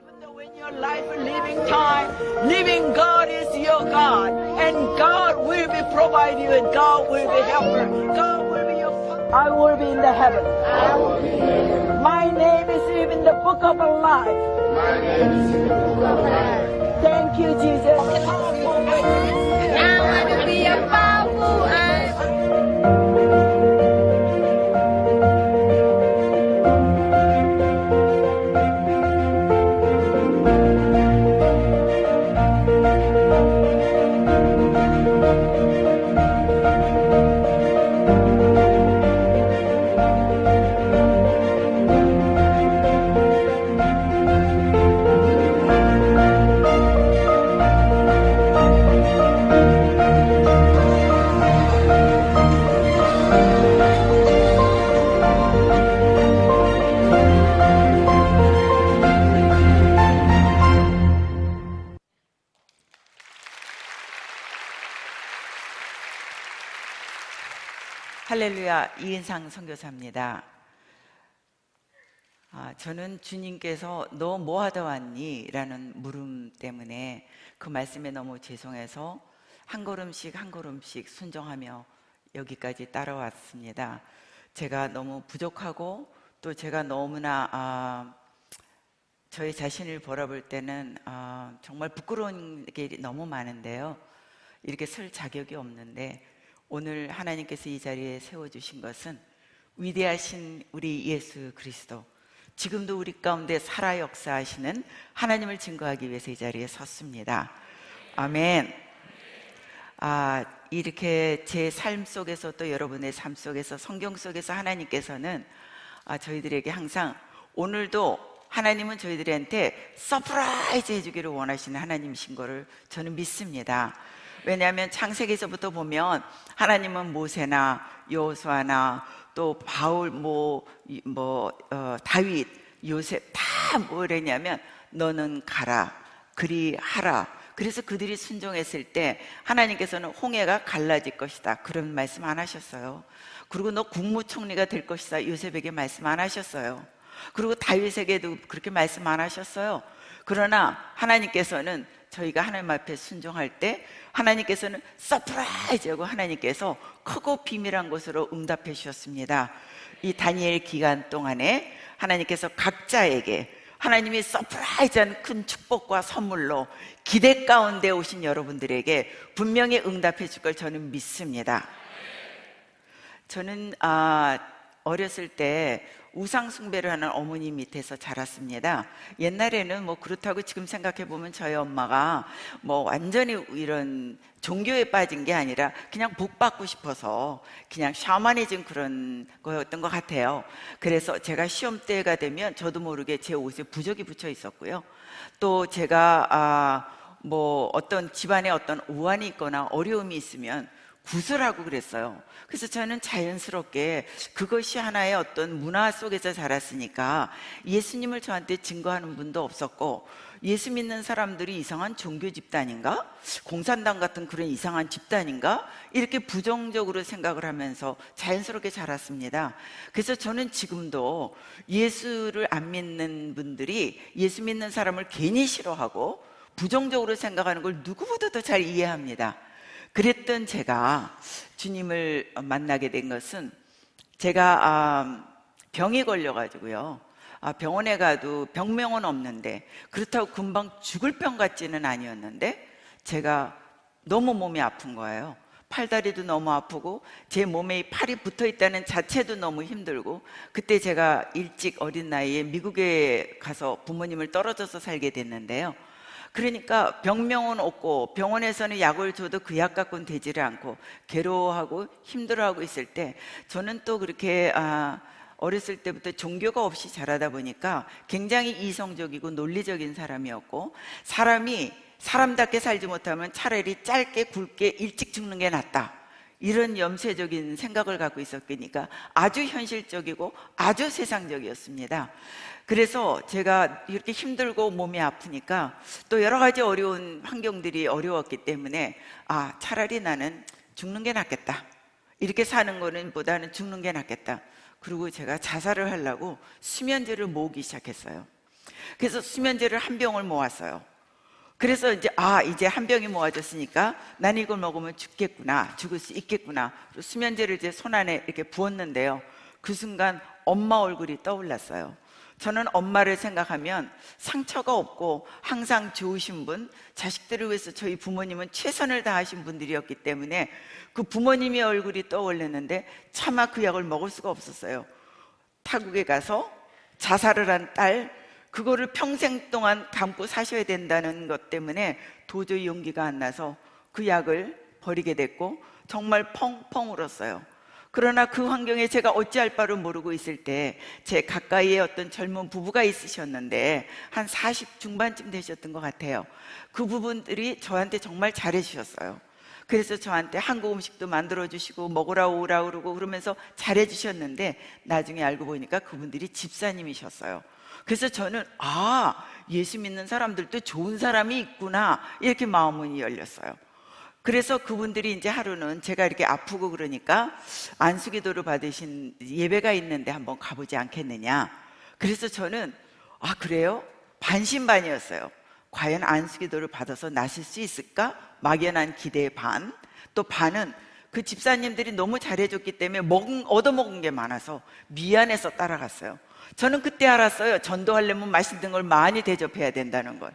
Even though in your life, living time, living God is your God, and God will be provide you, and God will be helper. God will be your father. I will be in the heaven. I will be in heaven. My name is in the book of life. My name is in the book of life. Thank you, Jesus. Powerful witness. I want to be a powerful and 할렐루야, 이은상 선교사입니다. 저는 주님께서 너 뭐 하다 왔니? 라는 물음 때문에 그 말씀에 너무 죄송해서 한 걸음씩 한 걸음씩 순종하며 여기까지 따라왔습니다. 제가 너무 부족하고 또 제가 너무나 저의 자신을 바라볼 때는 정말 부끄러운 게 너무 많은데요. 이렇게 설 자격이 없는데 오늘 하나님께서 이 자리에 세워주신 것은 위대하신 우리 예수 그리스도, 지금도 우리 가운데 살아 역사하시는 하나님을 증거하기 위해서 이 자리에 섰습니다. 아멘. 이렇게 제 삶 속에서 또 여러분의 삶 속에서 성경 속에서 하나님께서는 저희들에게 항상 오늘도 하나님은 저희들한테 서프라이즈 해주기를 원하시는 하나님이신 거를 저는 믿습니다. 왜냐하면 창세기에서부터 보면 하나님은 모세나 여호수아나 또 바울, 다윗, 요셉 다 뭐랬냐면 너는 가라, 그리하라. 그래서 그들이 순종했을 때 하나님께서는 홍해가 갈라질 것이다, 그런 말씀 안 하셨어요. 그리고 너 국무총리가 될 것이다, 요셉에게 말씀 안 하셨어요. 그리고 다윗에게도 그렇게 말씀 안 하셨어요. 그러나 하나님께서는 저희가 하나님 앞에 순종할 때 하나님께서는 서프라이즈하고 하나님께서 크고 비밀한 것으로 응답해 주셨습니다. 이 다니엘 기간 동안에 하나님께서 각자에게 하나님이 서프라이즈한 큰 축복과 선물로 기대 가운데 오신 여러분들에게 분명히 응답해 줄 걸 저는 믿습니다. 저는 어렸을 때 우상 숭배를 하는 어머니 밑에서 자랐습니다. 옛날에는 그렇다고 지금 생각해 보면 저희 엄마가 완전히 이런 종교에 빠진 게 아니라 그냥 복 받고 싶어서 그냥 샤머니즘 그런 거였던 것 같아요. 그래서 제가 시험 때가 되면 저도 모르게 제 옷에 부적이 붙여 있었고요. 또 제가 어떤 집안에 어떤 오한이 있거나 어려움이 있으면 구슬하고 그랬어요. 그래서 저는 자연스럽게 그것이 하나의 어떤 문화 속에서 자랐으니까 예수님을 저한테 증거하는 분도 없었고, 예수 믿는 사람들이 이상한 종교 집단인가? 공산당 같은 그런 이상한 집단인가? 이렇게 부정적으로 생각을 하면서 자연스럽게 자랐습니다. 그래서 저는 지금도 예수를 안 믿는 분들이 예수 믿는 사람을 괜히 싫어하고 부정적으로 생각하는 걸 누구보다도 잘 이해합니다. 그랬던 제가 주님을 만나게 된 것은 제가 병에 걸려가지고요. 병원에 가도 병명은 없는데 그렇다고 금방 죽을 병 같지는 아니었는데 제가 너무 몸이 아픈 거예요. 팔다리도 너무 아프고 제 몸에 팔이 붙어 있다는 자체도 너무 힘들고, 그때 제가 일찍 어린 나이에 미국에 가서 부모님을 떨어져서 살게 됐는데요. 그러니까 병명은 없고 병원에서는 약을 줘도 그 약 갖고는 되지를 않고 괴로워하고 힘들어하고 있을 때, 저는 또 그렇게 어렸을 때부터 종교가 없이 자라다 보니까 굉장히 이성적이고 논리적인 사람이었고, 사람이 사람답게 살지 못하면 차라리 짧게 굵게 일찍 죽는 게 낫다, 이런 염세적인 생각을 갖고 있었으니까 아주 현실적이고 아주 세상적이었습니다. 그래서 제가 이렇게 힘들고 몸이 아프니까 또 여러 가지 어려운 환경들이 어려웠기 때문에 차라리 나는 죽는 게 낫겠다, 이렇게 사는 거는 보다는 죽는 게 낫겠다. 그리고 제가 자살을 하려고 수면제를 모으기 시작했어요. 그래서 수면제를 한 병을 모았어요. 그래서 이제 한 병이 모아졌으니까 나는 이걸 먹으면 죽겠구나, 죽을 수 있겠구나. 수면제를 이제 손 안에 이렇게 부었는데요. 그 순간 엄마 얼굴이 떠올랐어요. 저는 엄마를 생각하면 상처가 없고 항상 좋으신 분, 자식들을 위해서 저희 부모님은 최선을 다하신 분들이었기 때문에 그 부모님의 얼굴이 떠올랐는데 차마 그 약을 먹을 수가 없었어요. 타국에 가서 자살을 한 딸, 그거를 평생 동안 감고 사셔야 된다는 것 때문에 도저히 용기가 안 나서 그 약을 버리게 됐고 정말 펑펑 울었어요. 그러나 그 환경에 제가 어찌할 바를 모르고 있을 때 제 가까이에 어떤 젊은 부부가 있으셨는데 한 40 중반쯤 되셨던 것 같아요. 그 부분들이 저한테 정말 잘해 주셨어요. 그래서 저한테 한국 음식도 만들어 주시고 먹으라 오라 그러고 그러면서 잘해 주셨는데 나중에 알고 보니까 그분들이 집사님이셨어요. 그래서 저는 예수 믿는 사람들도 좋은 사람이 있구나, 이렇게 마음문이 열렸어요. 그래서 그분들이 이제 하루는 제가 이렇게 아프고 그러니까 안수기도를 받으신 예배가 있는데 한번 가보지 않겠느냐. 그래서 저는 그래요? 반신반의였어요. 과연 안수기도를 받아서 나실 수 있을까? 막연한 기대의 반, 또 반은 그 집사님들이 너무 잘해줬기 때문에 얻어먹은 게 많아서 미안해서 따라갔어요. 저는 그때 알았어요. 전도하려면 맛있는 걸 많이 대접해야 된다는 걸.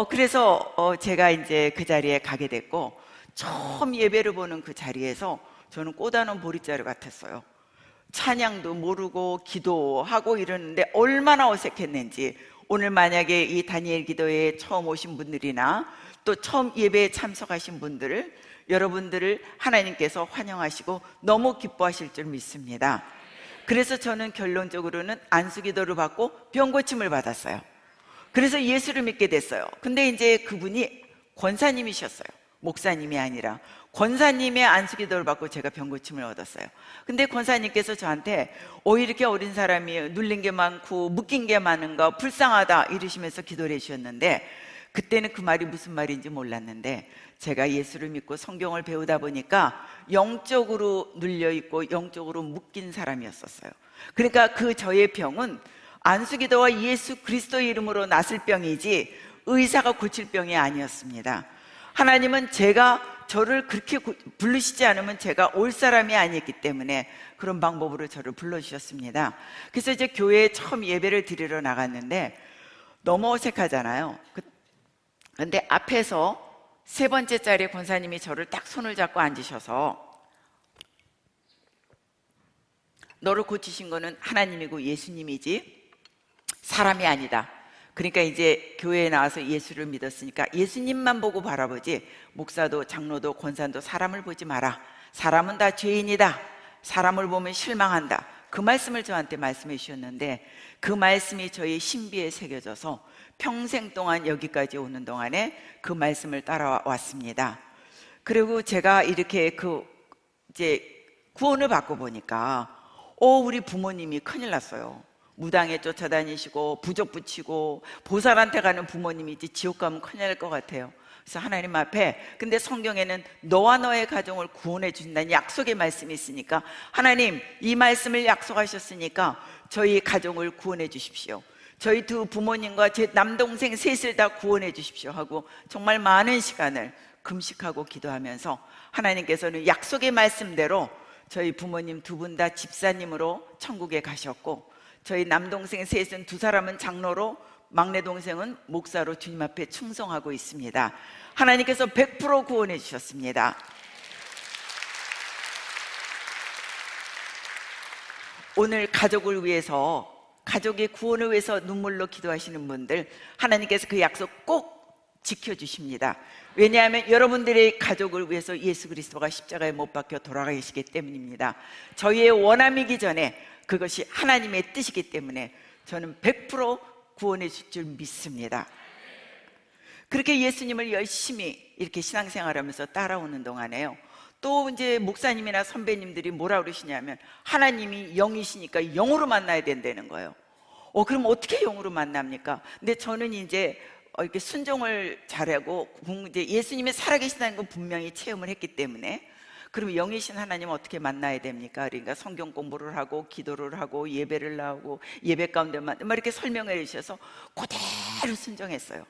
그래서 제가 이제 그 자리에 가게 됐고, 처음 예배를 보는 그 자리에서 저는 꼬다놓은 보릿자루 같았어요. 찬양도 모르고 기도하고 이러는데 얼마나 어색했는지, 오늘 만약에 이 다니엘 기도회에 처음 오신 분들이나 또 처음 예배에 참석하신 분들을, 여러분들을 하나님께서 환영하시고 너무 기뻐하실 줄 믿습니다. 그래서 저는 결론적으로는 안수기도를 받고 병고침을 받았어요. 그래서 예수를 믿게 됐어요. 근데 이제 그분이 권사님이셨어요. 목사님이 아니라 권사님의 안수기도를 받고 제가 병고침을 얻었어요. 근데 권사님께서 저한테 이렇게 어린 사람이 눌린 게 많고 묶인 게 많은가, 불쌍하다 이러시면서 기도를 해주셨는데, 그때는 그 말이 무슨 말인지 몰랐는데 제가 예수를 믿고 성경을 배우다 보니까 영적으로 눌려있고 영적으로 묶인 사람이었었어요. 그러니까 그 저의 병은 안수기도와 예수 그리스도의 이름으로 낫을 병이지 의사가 고칠 병이 아니었습니다. 하나님은 저를 그렇게 부르시지 않으면 제가 올 사람이 아니었기 때문에 그런 방법으로 저를 불러주셨습니다. 그래서 이제 교회에 처음 예배를 드리러 나갔는데 너무 어색하잖아요. 근데 앞에서 세 번째 자리에 권사님이 저를 딱 손을 잡고 앉으셔서, 너를 고치신 거는 하나님이고 예수님이지 사람이 아니다. 그러니까 이제 교회에 나와서 예수를 믿었으니까 예수님만 보고 바라보지, 목사도 장로도 권사도 사람을 보지 마라. 사람은 다 죄인이다. 사람을 보면 실망한다. 그 말씀을 저한테 말씀해 주셨는데, 그 말씀이 저의 신비에 새겨져서 평생 동안 여기까지 오는 동안에 그 말씀을 따라왔습니다. 그리고 제가 이렇게 이제 구원을 받고 보니까 우리 부모님이 큰일 났어요. 무당에 쫓아다니시고 부적 붙이고 보살한테 가는 부모님이 이제 지옥 가면 큰일 날 것 같아요. 그래서 하나님 앞에, 근데 성경에는 너와 너의 가정을 구원해 주신다는 약속의 말씀이 있으니까, 하나님 이 말씀을 약속하셨으니까 저희 가정을 구원해 주십시오. 저희 두 부모님과 제 남동생 셋을 다 구원해 주십시오 하고 정말 많은 시간을 금식하고 기도하면서 하나님께서는 약속의 말씀대로 저희 부모님 두 분 다 집사님으로 천국에 가셨고, 저희 남동생 셋은 두 사람은 장로로, 막내 동생은 목사로 주님 앞에 충성하고 있습니다. 하나님께서 100% 구원해 주셨습니다. 오늘 가족을 위해서, 가족의 구원을 위해서 눈물로 기도하시는 분들, 하나님께서 그 약속 꼭 지켜주십니다. 왜냐하면 여러분들의 가족을 위해서 예수 그리스도가 십자가에 못 박혀 돌아가시기 때문입니다. 저희의 원함이기 전에 그것이 하나님의 뜻이기 때문에 저는 100% 구원해 줄 줄 믿습니다. 그렇게 예수님을 열심히 이렇게 신앙생활하면서 따라오는 동안에요, 또 이제 목사님이나 선배님들이 뭐라 그러시냐면 하나님이 영이시니까 영으로 만나야 된다는 거예요. 그럼 어떻게 영으로 만납니까? 근데 저는 이제 이렇게 순종을 잘하고 이제 예수님이 살아계시다는 건 분명히 체험을 했기 때문에, 그러면 영이신 하나님 어떻게 만나야 됩니까? 그러니까 성경 공부를 하고 기도를 하고 예배를 나오고 예배 가운데만 막 이렇게 설명해 주셔서 그대로 순종했어요.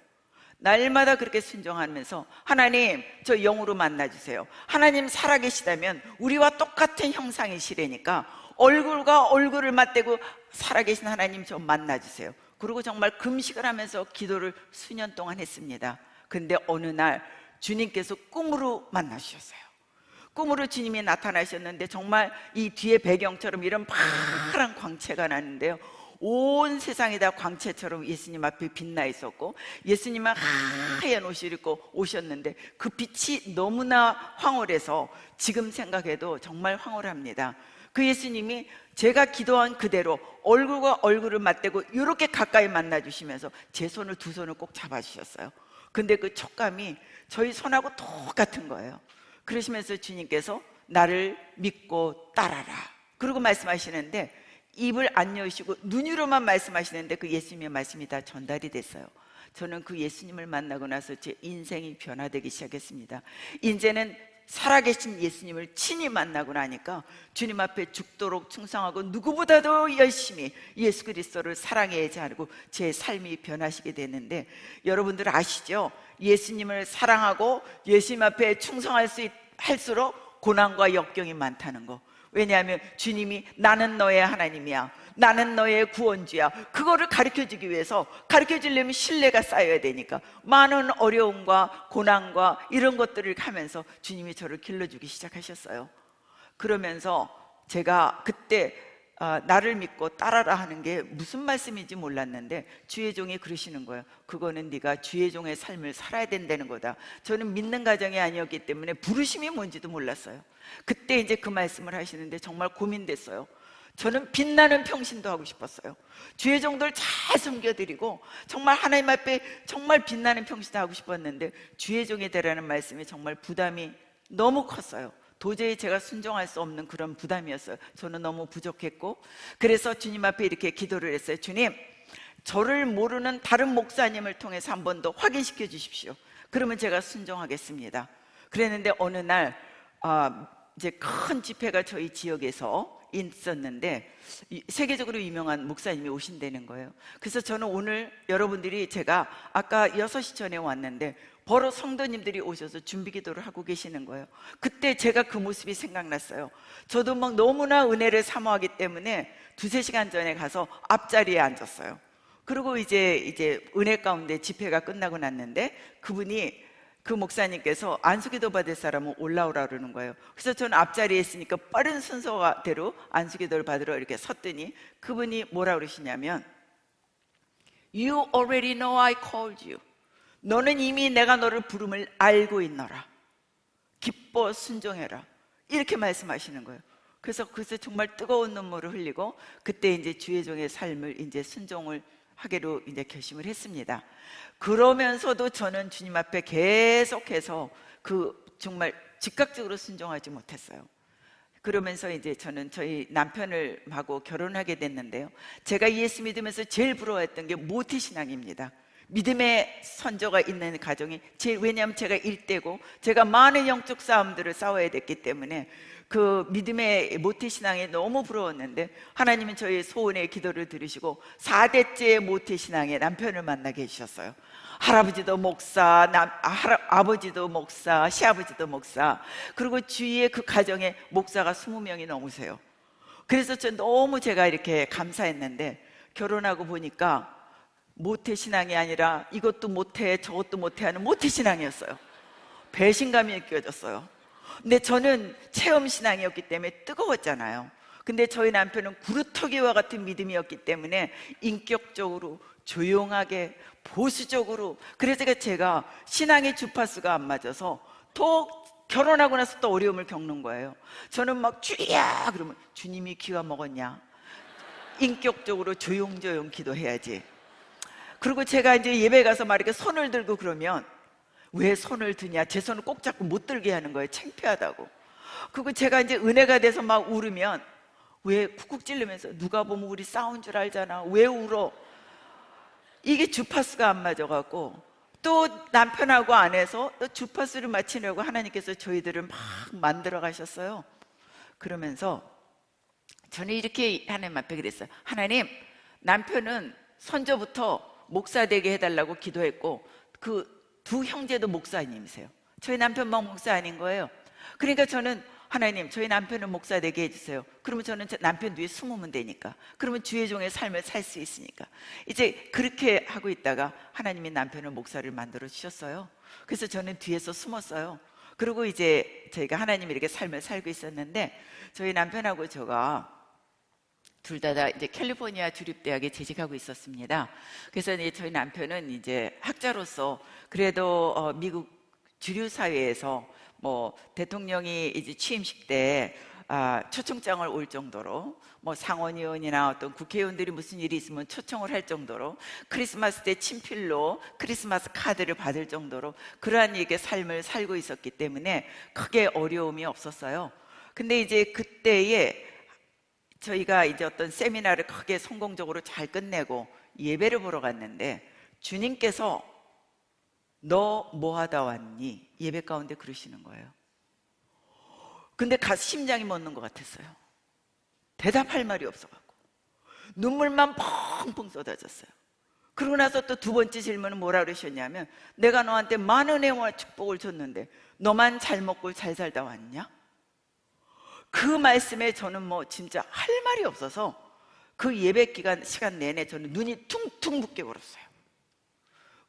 날마다 그렇게 순종하면서 하나님 저 영으로 만나주세요. 하나님 살아계시다면 우리와 똑같은 형상이시라니까 얼굴과 얼굴을 맞대고 살아계신 하나님 좀 만나주세요. 그리고 정말 금식을 하면서 기도를 수년 동안 했습니다. 근데 어느 날 주님께서 꿈으로 만나주셨어요. 꿈으로 주님이 나타나셨는데 정말 이 뒤에 배경처럼 이런 파란 광채가 나는데요, 온 세상이 다 광채처럼 예수님 앞에 빛나 있었고 예수님은 하얀 옷을 입고 오셨는데 그 빛이 너무나 황홀해서 지금 생각해도 정말 황홀합니다. 그 예수님이 제가 기도한 그대로 얼굴과 얼굴을 맞대고 이렇게 가까이 만나주시면서 제 손을 두 손을 꼭 잡아주셨어요. 근데 그 촉감이 저희 손하고 똑같은 거예요. 그러시면서 주님께서 나를 믿고 따라라 그러고 말씀하시는데 입을 안 여시고 눈으로만 말씀하시는데 그 예수님의 말씀이 다 전달이 됐어요. 저는 그 예수님을 만나고 나서 제 인생이 변화되기 시작했습니다. 이제는 살아계신 예수님을 친히 만나고 나니까 주님 앞에 죽도록 충성하고 누구보다도 열심히 예수 그리스도를 사랑해야지 하고 제 삶이 변하시게 됐는데, 여러분들 아시죠? 예수님을 사랑하고 예수님 앞에 할수록 고난과 역경이 많다는 거. 왜냐하면 주님이 나는 너의 하나님이야, 나는 너의 구원주야, 그거를 가르쳐주기 위해서, 가르쳐주려면 신뢰가 쌓여야 되니까 많은 어려움과 고난과 이런 것들을 하면서 주님이 저를 길러주기 시작하셨어요. 그러면서 제가 그때 나를 믿고 따라라 하는 게 무슨 말씀인지 몰랐는데 주의 종이 그러시는 거예요. 그거는 네가 주의 종의 삶을 살아야 된다는 거다. 저는 믿는 가정이 아니었기 때문에 부르심이 뭔지도 몰랐어요. 그때 이제 그 말씀을 하시는데 정말 고민됐어요. 저는 빛나는 평신도 하고 싶었어요. 주의 종들 잘 섬겨드리고 정말 하나님 앞에 정말 빛나는 평신도 하고 싶었는데 주의 종이 되라는 말씀이 정말 부담이 너무 컸어요. 도저히 제가 순종할 수 없는 그런 부담이었어요. 저는 너무 부족했고, 그래서 주님 앞에 이렇게 기도를 했어요. 주님, 저를 모르는 다른 목사님을 통해서 한 번 더 확인시켜 주십시오. 그러면 제가 순종하겠습니다. 그랬는데 어느 날 이제 큰 집회가 저희 지역에서 있었는데 세계적으로 유명한 목사님이 오신다는 거예요. 그래서 저는 오늘 여러분들이, 제가 아까 6시 전에 왔는데 바로 성도님들이 오셔서 준비 기도를 하고 계시는 거예요. 그때 제가 그 모습이 생각났어요. 저도 막 너무나 은혜를 사모하기 때문에 2-3시간 전에 가서 앞자리에 앉았어요. 그리고 이제 은혜 가운데 집회가 끝나고 났는데 그 목사님께서 안수기도 받을 사람은 올라오라 그러는 거예요. 그래서 저는 앞자리에 있으니까 빠른 순서대로 안수기도를 받으러 이렇게 섰더니 그분이 뭐라 그러시냐면, You already know I called you. 너는 이미 내가 너를 부름을 알고 있노라. 기뻐 순종해라. 이렇게 말씀하시는 거예요. 그래서 정말 뜨거운 눈물을 흘리고 그때 이제 주의 종의 삶을 이제 순종을 하기로 이제 결심을 했습니다. 그러면서도 저는 주님 앞에 계속해서 정말 즉각적으로 순종하지 못했어요. 그러면서 이제 저는 저희 남편을 하고 결혼하게 됐는데요, 제가 예수 믿으면서 제일 부러워했던 게 모태신앙입니다. 믿음의 선조가 있는 가정이 왜냐하면 제가 일대고 제가 많은 영적 싸움들을 싸워야 됐기 때문에 그 믿음의 모태신앙이 너무 부러웠는데 하나님은 저희 소원의 기도를 들으시고 4대째 모태신앙의 남편을 만나게 해주셨어요. 할아버지도 목사, 아버지도 목사, 시아버지도 목사, 그리고 주위에 그 가정에 목사가 20명이 넘으세요. 그래서 너무 제가 이렇게 감사했는데 결혼하고 보니까 모태신앙이 아니라 이것도 못해 저것도 못해 하는 모태신앙이었어요. 배신감이 느껴졌어요. 근데 저는 체험신앙이었기 때문에 뜨거웠잖아요. 근데 저희 남편은 구루터기와 같은 믿음이었기 때문에 인격적으로 조용하게 보수적으로, 그래서 제가 신앙의 주파수가 안 맞아서 또 결혼하고 나서 또 어려움을 겪는 거예요. 저는 막 주야 그러면 주님이 귀가 먹었냐, 인격적으로 조용조용 기도해야지. 그리고 제가 이제 예배 가서 막 이렇게 손을 들고 그러면 왜 손을 드냐, 제 손을 꼭 잡고 못 들게 하는 거예요. 창피하다고. 그리고 제가 이제 은혜가 돼서 막 울으면 왜 쿡쿡 찌르면서 누가 보면 우리 싸운 줄 알잖아, 왜 울어. 이게 주파수가 안 맞아갖고 또 남편하고 아내서 또 주파수를 맞추려고 하나님께서 저희들을 막 만들어 가셨어요. 그러면서 저는 이렇게 하나님 앞에 그랬어요. 하나님, 남편은 선조부터 목사 되게 해달라고 기도했고 그 두 형제도 목사님이세요. 저희 남편만 목사 아닌 거예요. 그러니까 저는 하나님, 저희 남편은 목사 되게 해주세요. 그러면 저는 남편 뒤에 숨으면 되니까, 그러면 주의 종의 삶을 살 수 있으니까. 이제 그렇게 하고 있다가 하나님이 남편을 목사를 만들어 주셨어요. 그래서 저는 뒤에서 숨었어요. 그리고 이제 저희가 하나님이 이렇게 삶을 살고 있었는데, 저희 남편하고 제가 둘 다 이제 캘리포니아 주립대학에 재직하고 있었습니다. 그래서 이제 저희 남편은 이제 학자로서 그래도 미국 주류 사회에서 뭐 대통령이 이제 취임식 때 초청장을 올 정도로, 뭐 상원의원이나 어떤 국회의원들이 무슨 일이 있으면 초청을 할 정도로, 크리스마스 때 친필로 크리스마스 카드를 받을 정도로 그러한 이게 삶을 살고 있었기 때문에 크게 어려움이 없었어요. 근데 이제 그때에 저희가 이제 어떤 세미나를 크게 성공적으로 잘 끝내고 예배를 보러 갔는데, 주님께서 너 뭐 하다 왔니? 예배 가운데 그러시는 거예요. 근데 심장이 멎는 것 같았어요. 대답할 말이 없어갖고 눈물만 펑펑 쏟아졌어요. 그러고 나서 또 두 번째 질문은 뭐라 그러셨냐면, 내가 너한테 많은 애와 축복을 줬는데 너만 잘 먹고 잘 살다 왔냐? 그 말씀에 저는 뭐 진짜 할 말이 없어서 그 예배 시간 내내 저는 눈이 퉁퉁 붓게 울었어요.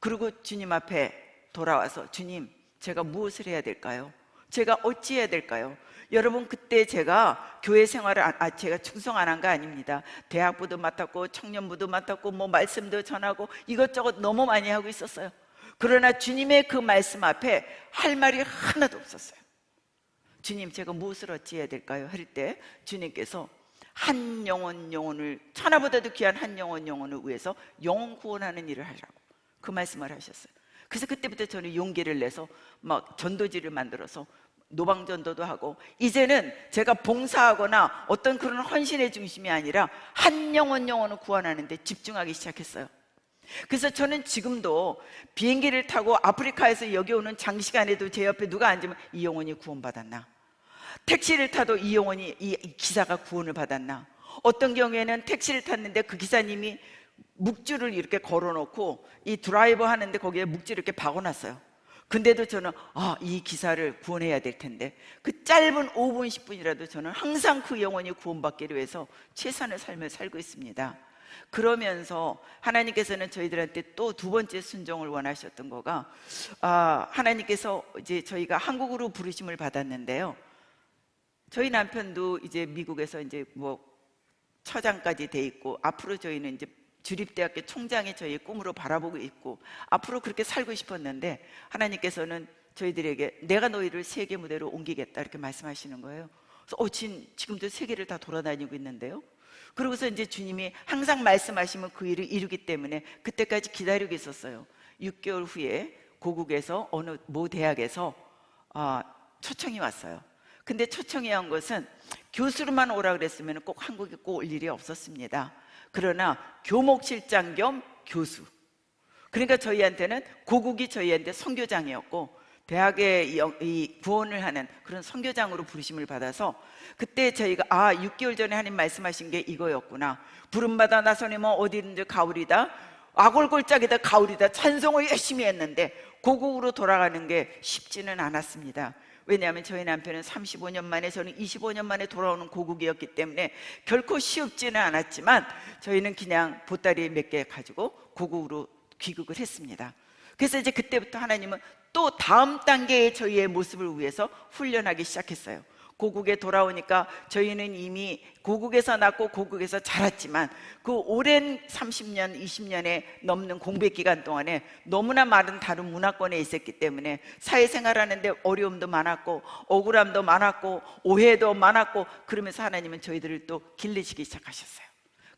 그리고 주님 앞에 돌아와서, 주님, 제가 무엇을 해야 될까요? 제가 어찌해야 될까요? 여러분, 그때 제가 교회 생활을 제가 충성 안 한 거 아닙니다. 대학부도 맡았고 청년부도 맡았고 뭐 말씀도 전하고 이것저것 너무 많이 하고 있었어요. 그러나 주님의 그 말씀 앞에 할 말이 하나도 없었어요. 주님, 제가 무엇을 어찌해야 될까요? 할 때 주님께서 한 영혼을, 천하보다도 귀한 한 영혼을 위해서 영혼 구원하는 일을 하라고 그 말씀을 하셨어요. 그래서 그때부터 저는 용기를 내서 막 전도지를 만들어서 노방전도도 하고, 이제는 제가 봉사하거나 어떤 그런 헌신의 중심이 아니라 한 영혼을 구원하는 데 집중하기 시작했어요. 그래서 저는 지금도 비행기를 타고 아프리카에서 여기 오는 장시간에도 제 옆에 누가 앉으면 이 영혼이 구원받았나, 택시를 타도 이 영혼이, 이 기사가 구원을 받았나, 어떤 경우에는 택시를 탔는데 그 기사님이 묵주를 이렇게 걸어놓고 이 드라이버 하는데 거기에 묵주를 이렇게 박아놨어요. 근데도 저는 이 기사를 구원해야 될 텐데, 그 짧은 5분 10분이라도 저는 항상 그 영혼이 구원받기를 위해서 최선의 삶을 살고 있습니다. 그러면서 하나님께서는 저희들한테 또 두 번째 순종을 원하셨던 거가, 하나님께서 이제 저희가 한국으로 부르심을 받았는데요, 저희 남편도 이제 미국에서 이제 뭐 처장까지 돼 있고, 앞으로 저희는 이제 주립대학교 총장이 저희의 꿈으로 바라보고 있고 앞으로 그렇게 살고 싶었는데, 하나님께서는 저희들에게 내가 너희를 세계 무대로 옮기겠다 이렇게 말씀하시는 거예요. 그래서 지금도 세계를 다 돌아다니고 있는데요. 그러고서 이제 주님이 항상 말씀하시면 그 일을 이루기 때문에 그때까지 기다리고 있었어요. 6개월 후에 고국에서 어느 모 대학에서 초청이 왔어요. 근데 초청이 온 것은 교수로만 오라 그랬으면 꼭 한국에 꼭 올 일이 없었습니다. 그러나 교목실장 겸 교수, 그러니까 저희한테는 고국이 저희한테 선교장이었고 대학에 이 구원을 하는 그런 선교장으로 부르심을 받아서, 그때 저희가 6개월 전에 하나님 말씀하신 게 이거였구나, 부름받아 나서니 뭐 어디든지 가오리다, 아골골짝이다 가오리다, 찬송을 열심히 했는데 고국으로 돌아가는 게 쉽지는 않았습니다. 왜냐하면 저희 남편은 35년 만에, 저는 25년 만에 돌아오는 고국이었기 때문에 결코 쉽지는 않았지만 저희는 그냥 보따리 몇 개 가지고 고국으로 귀국을 했습니다. 그래서 이제 그때부터 하나님은 또 다음 단계의 저희의 모습을 위해서 훈련하기 시작했어요. 고국에 돌아오니까 저희는 이미 고국에서 낳고 고국에서 자랐지만 그 오랜 30년, 20년에 넘는 공백 기간 동안에 너무나 많은 다른 문화권에 있었기 때문에 사회생활하는데 어려움도 많았고 억울함도 많았고 오해도 많았고, 그러면서 하나님은 저희들을 또 길르시기 시작하셨어요.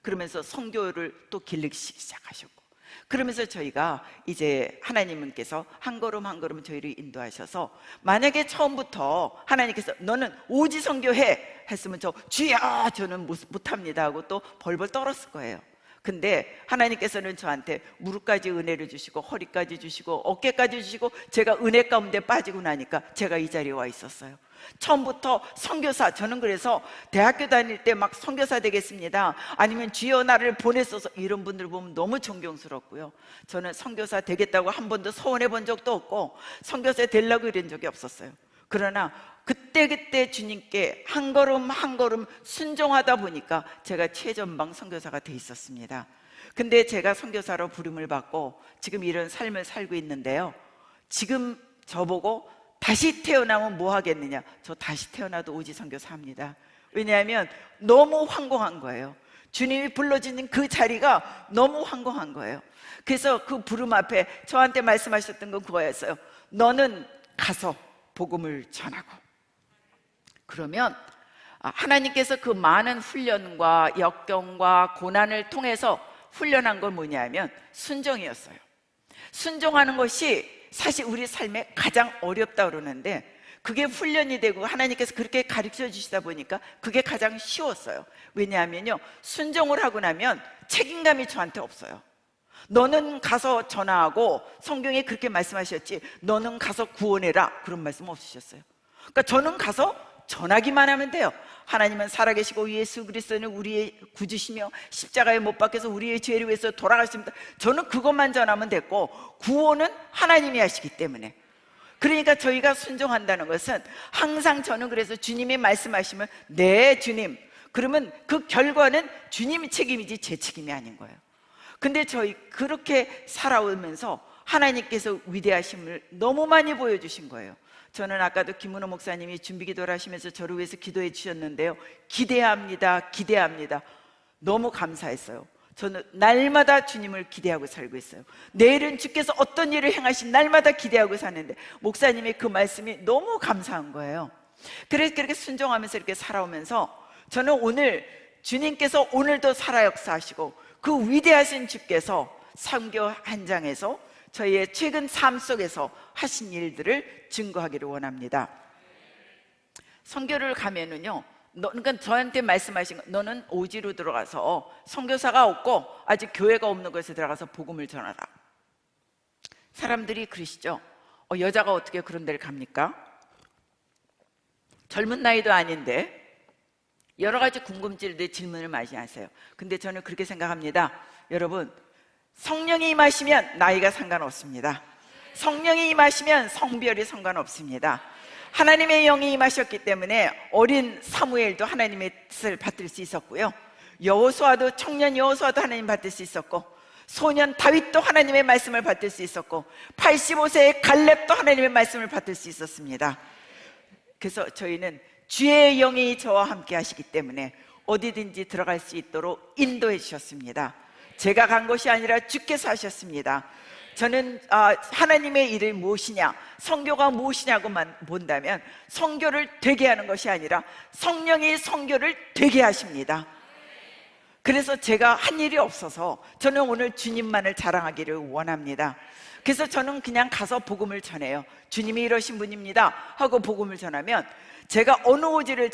그러면서 선교를 또 길르기 시작하셨고, 그러면서 저희가 이제 하나님께서 한 걸음 한 걸음 저희를 인도하셔서, 만약에 처음부터 하나님께서 너는 오지 선교해 했으면 주야 저는 못합니다 하고 또 벌벌 떨었을 거예요. 근데 하나님께서는 저한테 무릎까지 은혜를 주시고 허리까지 주시고 어깨까지 주시고 제가 은혜 가운데 빠지고 나니까 제가 이 자리에 와 있었어요. 처음부터 선교사, 저는 그래서 대학교 다닐 때 막 선교사 되겠습니다, 아니면 주여 나를 보냈어서, 이런 분들 보면 너무 존경스럽고요. 저는 선교사 되겠다고 한 번도 서원해 본 적도 없고 선교사 되려고 이런 적이 없었어요. 그러나 그때 주님께 한 걸음 한 걸음 순종하다 보니까 제가 최전방 선교사가 돼 있었습니다. 근데 제가 선교사로 부름을 받고 지금 이런 삶을 살고 있는데요, 지금 저보고 다시 태어나면 뭐 하겠느냐, 저 다시 태어나도 오지 선교사 합니다. 왜냐하면 너무 황공한 거예요. 주님이 불러주는 그 자리가 너무 황공한 거예요. 그래서 그 부름 앞에 저한테 말씀하셨던 건 그거였어요. 너는 가서 복음을 전하고. 그러면 하나님께서 그 많은 훈련과 역경과 고난을 통해서 훈련한 건 뭐냐면 순종이었어요. 순종하는 것이 사실 우리 삶에 가장 어렵다 그러는데, 그게 훈련이 되고 하나님께서 그렇게 가르쳐 주시다 보니까 그게 가장 쉬웠어요. 왜냐하면요, 순종을 하고 나면 책임감이 저한테 없어요. 너는 가서 전하고, 성경에 그렇게 말씀하셨지 너는 가서 구원해라 그런 말씀 없으셨어요. 그러니까 저는 가서 전하기만 하면 돼요. 하나님은 살아계시고 예수 그리스도는 우리의 구주시며 십자가에 못 박혀서 우리의 죄를 위해서 돌아가십니다. 저는 그것만 전하면 됐고, 구원은 하나님이 하시기 때문에. 그러니까 저희가 순종한다는 것은 항상, 저는 그래서 주님이 말씀하시면 네 주님, 그러면 그 결과는 주님의 책임이지 제 책임이 아닌 거예요. 근데 저희 그렇게 살아오면서 하나님께서 위대하심을 너무 많이 보여주신 거예요. 저는 아까도 김은호 목사님이 준비기도를 하시면서 저를 위해서 기도해 주셨는데요, 기대합니다, 기대합니다. 너무 감사했어요. 저는 날마다 주님을 기대하고 살고 있어요. 내일은 주께서 어떤 일을 행하신 날마다 기대하고 사는데, 목사님의 그 말씀이 너무 감사한 거예요. 그래서 그렇게 순종하면서 이렇게 살아오면서 저는 오늘 주님께서 오늘도 살아 역사하시고 그 위대하신 주께서 선교 현장에서 저희의 최근 삶 속에서 하신 일들을 증거하기를 원합니다. 선교를 가면은요, 그러니까 저한테 말씀하신 거, 너는 오지로 들어가서 선교사가 없고 아직 교회가 없는 곳에 들어가서 복음을 전하라. 사람들이 그러시죠. 여자가 어떻게 그런 데를 갑니까? 젊은 나이도 아닌데 여러 가지 궁금증들, 질문을 많이 하세요. 근데 저는 그렇게 생각합니다. 여러분, 성령이 임하시면 나이가 상관없습니다. 성령이 임하시면 성별이 상관없습니다. 하나님의 영이 임하셨기 때문에 어린 사무엘도 하나님의 뜻을 받들 수 있었고요, 여호수아도, 청년 여호수아도 하나님 받을 수 있었고, 소년 다윗도 하나님의 말씀을 받을 수 있었고, 85세의 갈렙도 하나님의 말씀을 받을 수 있었습니다. 그래서 저희는 주의 영이 저와 함께 하시기 때문에 어디든지 들어갈 수 있도록 인도해 주셨습니다. 제가 간 것이 아니라 주께서 하셨습니다. 저는 하나님의 일을 무엇이냐, 선교가 무엇이냐고만 본다면 선교를 되게 하는 것이 아니라 성령이 선교를 되게 하십니다. 그래서 제가 한 일이 없어서 저는 오늘 주님만을 자랑하기를 원합니다. 그래서 저는 그냥 가서 복음을 전해요. 주님이 이러신 분입니다 하고 복음을 전하면, 제가 어느 오지를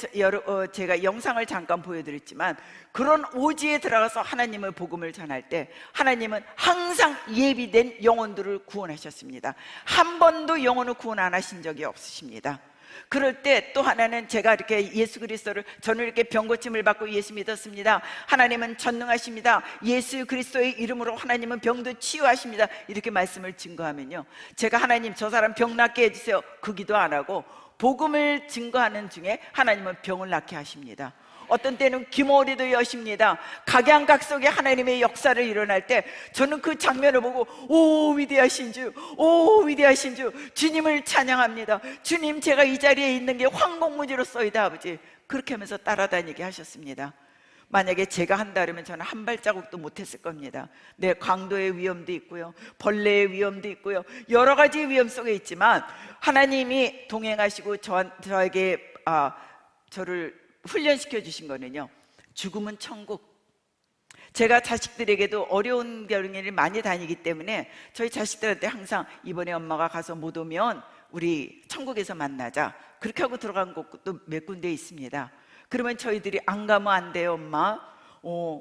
제가 영상을 잠깐 보여드렸지만, 그런 오지에 들어가서 하나님의 복음을 전할 때 하나님은 항상 예비된 영혼들을 구원하셨습니다. 한 번도 영혼을 구원 안 하신 적이 없으십니다. 그럴 때 또 하나는, 제가 이렇게 예수 그리스도를, 저는 이렇게 병고침을 받고 예수 믿었습니다, 하나님은 전능하십니다, 예수 그리스도의 이름으로 하나님은 병도 치유하십니다, 이렇게 말씀을 증거하면요, 제가 하나님 저 사람 병 낫게 해주세요 그 기도 안 하고 복음을 증거하는 중에 하나님은 병을 낫게 하십니다. 어떤 때는 귀머리도 여십니다. 각양각 속에 하나님의 역사를 일어날 때 저는 그 장면을 보고 오 위대하신 주, 오 위대하신 주, 주님을 찬양합니다. 주님, 제가 이 자리에 있는 게 황공무지로서이다 아버지, 그렇게 하면서 따라다니게 하셨습니다. 만약에 제가 한다 그러면 저는 한 발자국도 못했을 겁니다. 네, 강도의 위험도 있고요, 벌레의 위험도 있고요, 여러 가지 위험 속에 있지만 하나님이 동행하시고 저에게 저를 훈련시켜 주신 거는요, 죽음은 천국. 제가 자식들에게도 어려운 경우를 많이 다니기 때문에 저희 자식들한테 항상 이번에 엄마가 가서 못 오면 우리 천국에서 만나자, 그렇게 하고 들어간 곳도 몇 군데 있습니다. 그러면 저희들이 안 가면 안 돼요 엄마,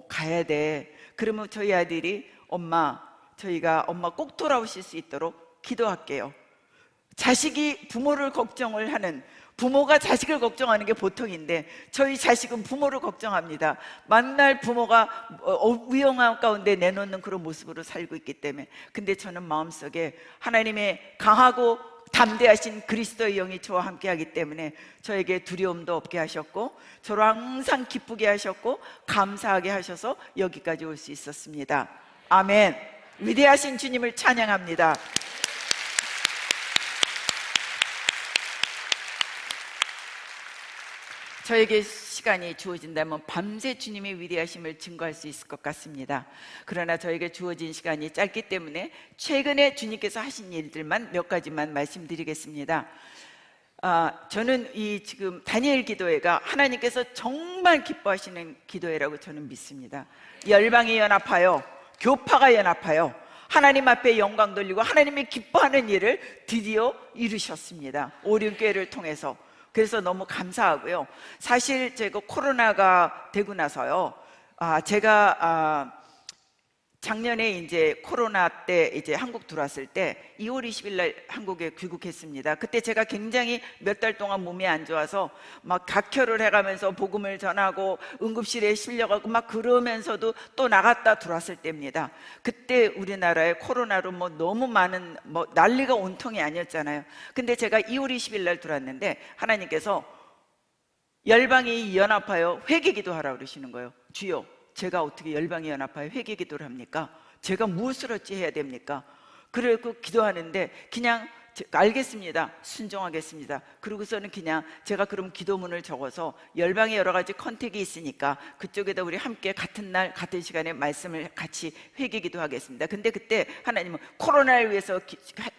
가야 돼. 그러면 저희 아들이 저희가 엄마 꼭 돌아오실 수 있도록 기도할게요. 자식이 부모를 걱정을 하는, 부모가 자식을 걱정하는 게 보통인데 저희 자식은 부모를 걱정합니다. 만날 부모가 위험한 가운데 내놓는 그런 모습으로 살고 있기 때문에. 근데 저는 마음속에 하나님의 강하고 담대하신 그리스도의 영이 저와 함께 하기 때문에 저에게 두려움도 없게 하셨고 저를 항상 기쁘게 하셨고 감사하게 하셔서 여기까지 올 수 있었습니다. 아멘. 위대하신 주님을 찬양합니다. 저에게 시간이 주어진다면 밤새 주님의 위대하심을 증거할 수 있을 것 같습니다. 그러나 저에게 주어진 시간이 짧기 때문에 최근에 주님께서 하신 일들만 몇 가지만 말씀드리겠습니다. 저는 이 지금 다니엘 기도회가 하나님께서 정말 기뻐하시는 기도회라고 저는 믿습니다. 열방이 연합하여, 교파가 연합하여 하나님 앞에 영광 돌리고 하나님이 기뻐하는 일을 드디어 이루셨습니다. 오륜교회를 통해서. 그래서 너무 감사하고요. 사실 제가 코로나가 되고 나서요, 제가 작년에 이제 코로나 때 이제 한국 들어왔을 때 2월 20일 날 한국에 귀국했습니다. 그때 제가 굉장히 몇 달 동안 몸이 안 좋아서 막 각혈을 해가면서 복음을 전하고 응급실에 실려가고 막 그러면서도 또 나갔다 들어왔을 때입니다. 그때 우리나라에 코로나로 뭐 너무 많은 난리가 온통이 아니었잖아요. 근데 제가 2월 20일 날 들어왔는데 하나님께서 열방이 연합하여 회개기도 하라고 그러시는 거예요. 주여, 제가 어떻게 열방이 연합하여 회개 기도를 합니까? 제가 무엇을 어찌 해야 됩니까? 그리고 기도하는데 그냥 알겠습니다, 순종하겠습니다. 그러고서는 그냥 제가 그럼 기도문을 적어서 열방에 여러 가지 컨택이 있으니까 그쪽에다 우리 함께 같은 날 같은 시간에 말씀을 같이 회개 기도하겠습니다. 근데 그때 하나님은 코로나를 위해서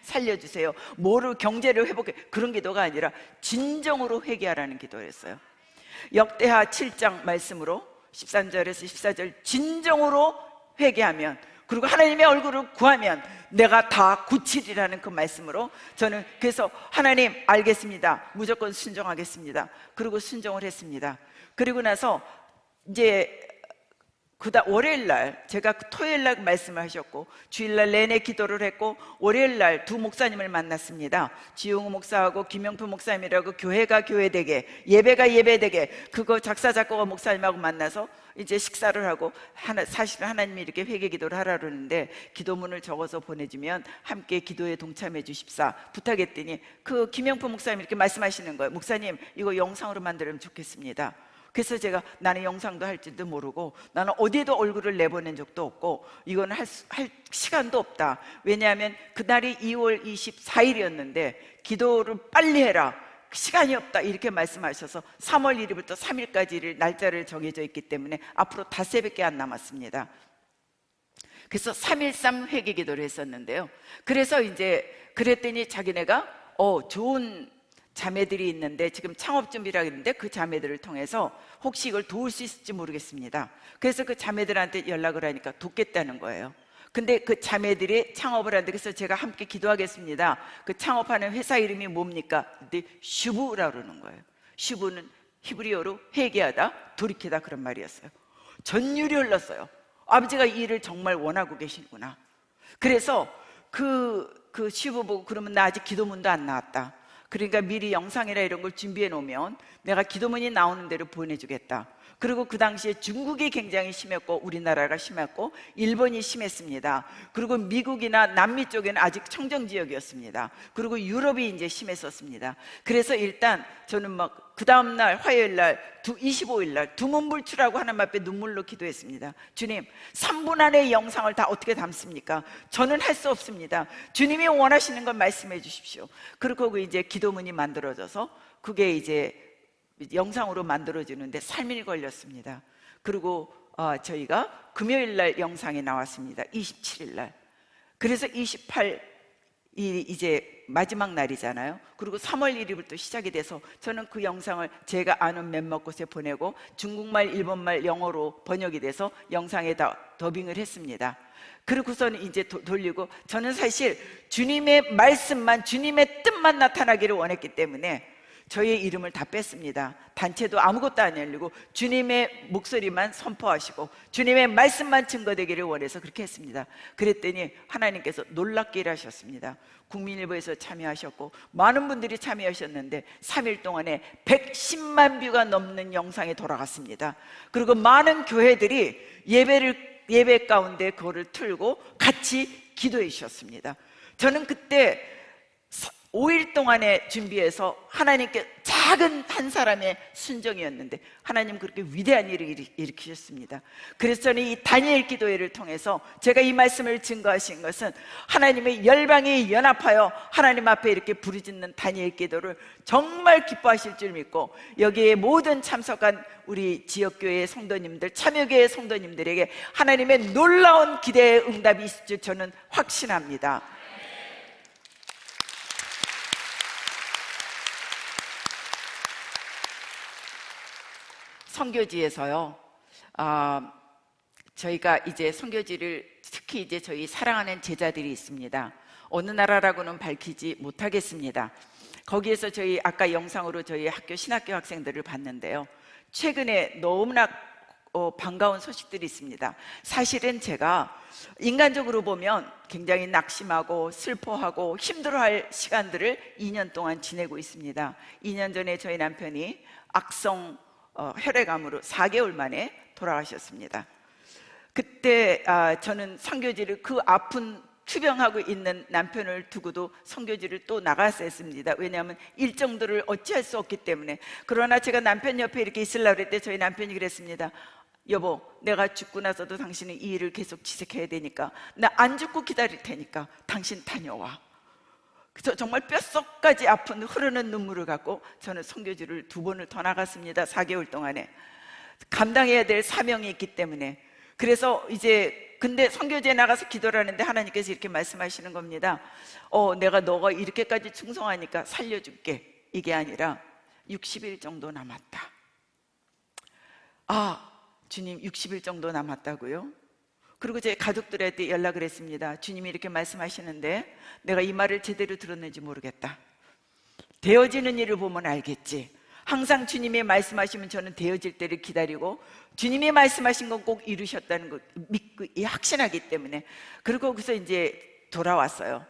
살려주세요, 뭐를 경제를 회복해, 그런 기도가 아니라 진정으로 회개하라는 기도를 했어요. 역대하 7장 말씀으로 13절에서 14절 진정으로 회개하면, 그리고 하나님의 얼굴을 구하면 내가 다 고치리라는 그 말씀으로 저는 그래서 하나님 알겠습니다, 무조건 순종하겠습니다. 그리고 순종을 했습니다. 그리고 나서 이제 월요일 날 제가 토요일 날 말씀을 하셨고 주일 날 내내 기도를 했고 월요일 날 두 목사님을 만났습니다. 지용우 목사하고 김영표 목사님이라고 교회가 교회되게 예배가 예배되게 그거 작사 작곡가 목사님하고 만나서 이제 식사를 하고 사실은 하나님이 이렇게 회개 기도를 하라 그러는데 기도문을 적어서 보내주면 함께 기도에 동참해 주십사 부탁했더니 그 김영표 목사님이 이렇게 말씀하시는 거예요. 목사님, 이거 영상으로 만들면 좋겠습니다. 그래서 제가 나는 영상도 할 줄도 모르고 나는 어디에도 얼굴을 내보낸 적도 없고 이건 할 시간도 없다. 왜냐하면 그날이 2월 24일이었는데 기도를 빨리 해라, 시간이 없다, 이렇게 말씀하셔서 3월 1일부터 3일까지를 날짜를 정해져 있기 때문에 앞으로 닷새밖에 안 남았습니다. 그래서 3.13 회개 기도를 했었는데요. 그래서 이제 그랬더니 자기네가 좋은 자매들이 있는데 지금 창업 준비를 하겠는데 그 자매들을 통해서 혹시 이걸 도울 수 있을지 모르겠습니다. 그래서 그 자매들한테 연락을 하니까 돕겠다는 거예요. 근데 그 자매들이 창업을 하는데 그래서 제가 함께 기도하겠습니다. 그 창업하는 회사 이름이 뭡니까? 근데 슈브라고 그러는 거예요. 슈브는 히브리어로 회개하다, 돌이키다 그런 말이었어요. 전율이 흘렀어요. 아버지가 이 일을 정말 원하고 계시구나. 그래서 그 슈브 보고 그러면 나 아직 기도문도 안 나왔다. 그러니까 미리 영상이나 이런 걸 준비해 놓으면 내가 기도문이 나오는 대로 보내주겠다. 그리고 그 당시에 중국이 굉장히 심했고 우리나라가 심했고 일본이 심했습니다. 그리고 미국이나 남미 쪽에는 아직 청정지역이었습니다. 그리고 유럽이 이제 심했었습니다. 그래서 일단 저는 막 그 다음날 화요일 날 25일 날 두문불출하고 하나님 앞에 눈물로 기도했습니다. 주님, 3분 안에 영상을 다 어떻게 담습니까? 저는 할 수 없습니다. 주님이 원하시는 걸 말씀해 주십시오. 그리고 이제 기도문이 만들어져서 그게 이제 영상으로 만들어지는데 3일 걸렸습니다. 그리고 저희가 금요일 날 영상이 나왔습니다. 27일 날. 그래서 28이 이제 마지막 날이잖아요. 그리고 3월 1일부터 시작이 돼서 저는 그 영상을 제가 아는 몇몇 곳에 보내고 중국말, 일본말, 영어로 번역이 돼서 영상에 다 더빙을 했습니다. 그리고서는 이제 돌리고 저는 사실 주님의 말씀만, 주님의 뜻만 나타나기를 원했기 때문에 저의 이름을 다 뺐습니다. 단체도 아무것도 안 열리고 주님의 목소리만 선포하시고 주님의 말씀만 증거되기를 원해서 그렇게 했습니다. 그랬더니 하나님께서 놀랍게 일하셨습니다. 국민일보에서 참여하셨고 많은 분들이 참여하셨는데 3일 동안에 110만 뷰가 넘는 영상이 돌아갔습니다. 그리고 많은 교회들이 예배 가운데 그거를 틀고 같이 기도해 주셨습니다. 저는 그때 5일 동안에 준비해서 하나님께 작은 한 사람의 순종이었는데 하나님 그렇게 위대한 일을 일으키셨습니다. 그래서 저는 이 다니엘 기도회를 통해서 제가 이 말씀을 증거하신 것은 하나님의 열방이 연합하여 하나님 앞에 이렇게 부르짖는 다니엘 기도를 정말 기뻐하실 줄 믿고 여기에 모든 참석한 우리 지역교회의 성도님들, 참여교회의 성도님들에게 하나님의 놀라운 기대의 응답이 있을 줄 저는 확신합니다. 선교지에서요, 저희가 이제 선교지를 특히 이제 저희 사랑하는 제자들이 있습니다. 어느 나라라고는 밝히지 못하겠습니다. 거기에서 저희 아까 영상으로 저희 학교 신학교 학생들을 봤는데요. 최근에 너무나 반가운 소식들이 있습니다. 사실은 제가 인간적으로 보면 굉장히 낙심하고 슬퍼하고 힘들어할 시간들을 2년 동안 지내고 있습니다. 2년 전에 저희 남편이 악성 혈액암으로 4개월 만에 돌아가셨습니다. 그때 저는 선교지를 그 아픈 투병하고 있는 남편을 두고도 선교지를 또 나가서 했습니다. 왜냐하면 일정들을 어찌할 수 없기 때문에. 그러나 제가 남편 옆에 이렇게 있으려고 그럴 때 저희 남편이 그랬습니다. 여보, 내가 죽고 나서도 당신은 이 일을 계속 지속해야 되니까 나 안 죽고 기다릴 테니까 당신 다녀와. 그래서 정말 뼛속까지 아픈 흐르는 눈물을 갖고 저는 선교지를 2번을 더 나갔습니다. 4개월 동안에 감당해야 될 사명이 있기 때문에. 그래서 이제 근데 선교지에 나가서 기도를 하는데 하나님께서 이렇게 말씀하시는 겁니다. 내가 너가 이렇게까지 충성하니까 살려줄게. 이게 아니라 60일 정도 남았다. 주님 60일 정도 남았다고요? 그리고 제 가족들한테 연락을 했습니다. 주님이 이렇게 말씀하시는데 내가 이 말을 제대로 들었는지 모르겠다. 되어지는 일을 보면 알겠지. 항상 주님이 말씀하시면 저는 되어질 때를 기다리고 주님이 말씀하신 건 꼭 이루셨다는 걸 믿고 확신하기 때문에. 그리고 거기서 이제 돌아왔어요.